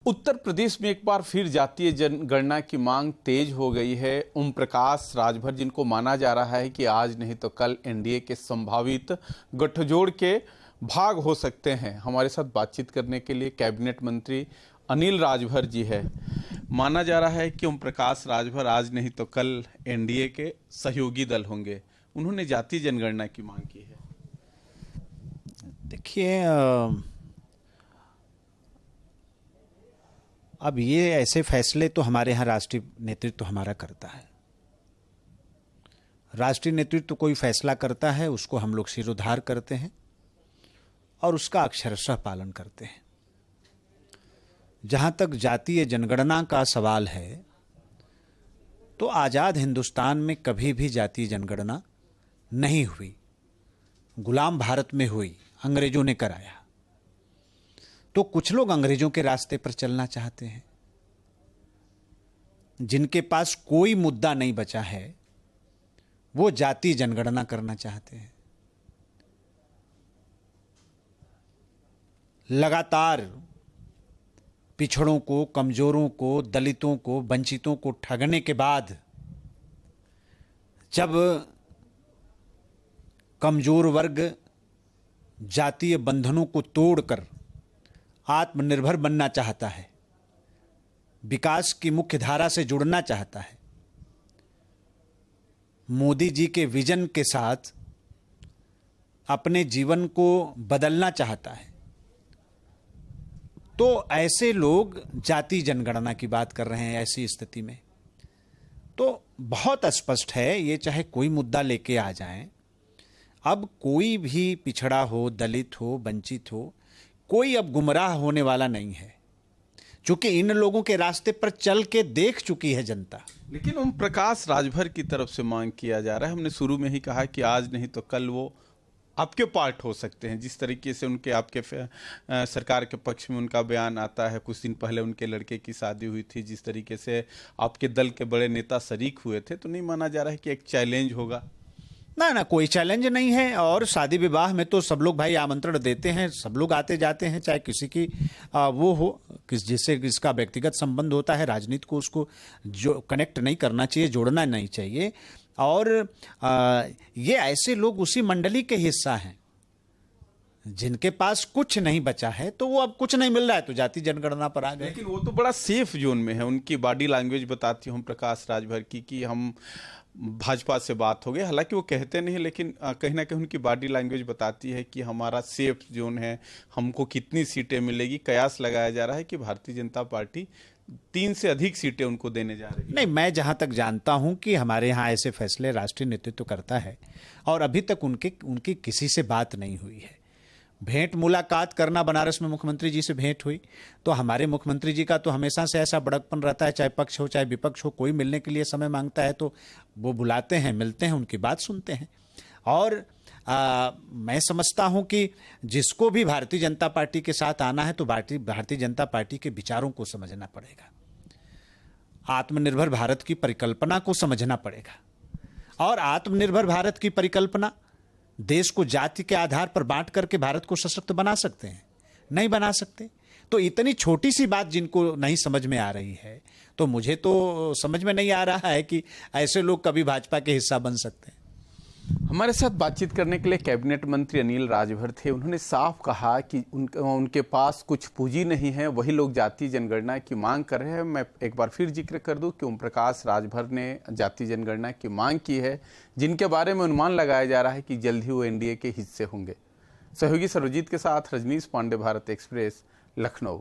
उत्तर प्रदेश में एक बार फिर जातीय जनगणना की मांग तेज हो गई है। ओम प्रकाश राजभर, जिनको माना जा रहा है कि आज नहीं तो कल एनडीए के संभावित गठजोड़ के भाग हो सकते हैं, हमारे साथ बातचीत करने के लिए कैबिनेट मंत्री अनिल राजभर जी है। माना जा रहा है कि ओम प्रकाश राजभर आज नहीं तो कल एनडीए के सहयोगी दल होंगे। उन्होंने जातीय जनगणना की मांग की है। देखिए, अब ये ऐसे फैसले तो हमारे यहाँ राष्ट्रीय नेतृत्व हमारा करता है। राष्ट्रीय नेतृत्व कोई फैसला करता है, उसको हम लोग शिरोधार्य करते हैं और उसका अक्षरशः पालन करते हैं। जहाँ तक जातीय जनगणना का सवाल है, तो आज़ाद हिंदुस्तान में कभी भी जातीय जनगणना नहीं हुई। गुलाम भारत में हुई, अंग्रेजों ने कराया। तो कुछ लोग अंग्रेजों के रास्ते पर चलना चाहते हैं। जिनके पास कोई मुद्दा नहीं बचा है, वो जातीय जनगणना करना चाहते हैं। लगातार पिछड़ों को, कमजोरों को, दलितों को, वंचितों को ठगने के बाद जब कमजोर वर्ग जातीय बंधनों को तोड़कर आत्मनिर्भर बनना चाहता है, विकास की मुख्य धारा से जुड़ना चाहता है, मोदी जी के विजन के साथ अपने जीवन को बदलना चाहता है, तो ऐसे लोग जातीय जनगणना की बात कर रहे हैं। ऐसी स्थिति में तो बहुत स्पष्ट है, ये चाहे कोई मुद्दा लेके आ जाएं, अब कोई भी पिछड़ा हो, दलित हो, वंचित हो, कोई अब गुमराह होने वाला नहीं है, क्योंकि इन लोगों के रास्ते पर चल के देख चुकी है जनता। लेकिन ओम प्रकाश राजभर की तरफ से मांग किया जा रहा है। हमने शुरू में ही कहा कि आज नहीं तो कल वो आपके पार्ट हो सकते हैं। जिस तरीके से उनके आपके सरकार के पक्ष में उनका बयान आता है, कुछ दिन पहले उनके लड़के की शादी हुई थी, जिस तरीके से आपके दल के बड़े नेता शरीक हुए थे, तो नहीं माना जा रहा है कि एक चैलेंज होगा? ना, कोई चैलेंज नहीं है। और शादी विवाह में तो सब लोग भाई आमंत्रण देते हैं, सब लोग आते जाते हैं, चाहे किसी की वो हो, जिससे इसका व्यक्तिगत संबंध होता है। राजनीति को उसको जो कनेक्ट नहीं करना चाहिए, जोड़ना नहीं चाहिए। और ये ऐसे लोग उसी मंडली के हिस्सा हैं जिनके पास कुछ नहीं बचा है, तो वो अब कुछ नहीं मिल रहा है तो जाति जनगणना पर आ गए। लेकिन वो तो बड़ा सेफ जोन में है। उनकी बॉडी लैंग्वेज बताती हूँ प्रकाश राजभर की कि हम भाजपा से बात हो गई। हालांकि वो कहते नहीं, लेकिन कहीं ना कहीं उनकी बॉडी लैंग्वेज बताती है कि हमारा सेफ जोन है, हमको कितनी सीटें मिलेगी। कयास लगाया जा रहा है कि भारतीय जनता पार्टी 3 से अधिक सीटें उनको देने जा रही है। नहीं, मैं जहां तक जानता हूं कि हमारे यहाँ ऐसे फैसले राष्ट्रीय नेतृत्व करता है और अभी तक उनकी किसी से बात नहीं हुई है। भेंट मुलाकात करना, बनारस में मुख्यमंत्री जी से भेंट हुई, तो हमारे मुख्यमंत्री जी का तो हमेशा से ऐसा बड़कपन रहता है, चाहे पक्ष हो चाहे विपक्ष हो, कोई मिलने के लिए समय मांगता है तो वो बुलाते हैं, मिलते हैं, उनकी बात सुनते हैं। और मैं समझता हूं कि जिसको भी भारतीय जनता पार्टी के साथ आना है तो भारतीय जनता पार्टी के विचारों को समझना पड़ेगा, आत्मनिर्भर भारत की परिकल्पना को समझना पड़ेगा। और आत्मनिर्भर भारत की परिकल्पना देश को जाति के आधार पर बांट करके भारत को सशक्त बना सकते हैं? नहीं बना सकते। तो इतनी छोटी सी बात जिनको नहीं समझ में आ रही है, तो मुझे तो समझ में नहीं आ रहा है कि ऐसे लोग कभी भाजपा के हिस्सा बन सकते हैं। हमारे साथ बातचीत करने के लिए कैबिनेट मंत्री अनिल राजभर थे। उन्होंने साफ कहा कि उनके पास कुछ पूंजी नहीं है, वही लोग जातीय जनगणना की मांग कर रहे हैं। मैं एक बार फिर जिक्र कर दूं कि ओम प्रकाश राजभर ने जातीय जनगणना की मांग की है, जिनके बारे में अनुमान लगाया जा रहा है कि जल्द ही वो एनडीए के हिस्से होंगे। सहयोगी सर्वजीत के साथ रजनीश पांडे, भारत एक्सप्रेस, लखनऊ।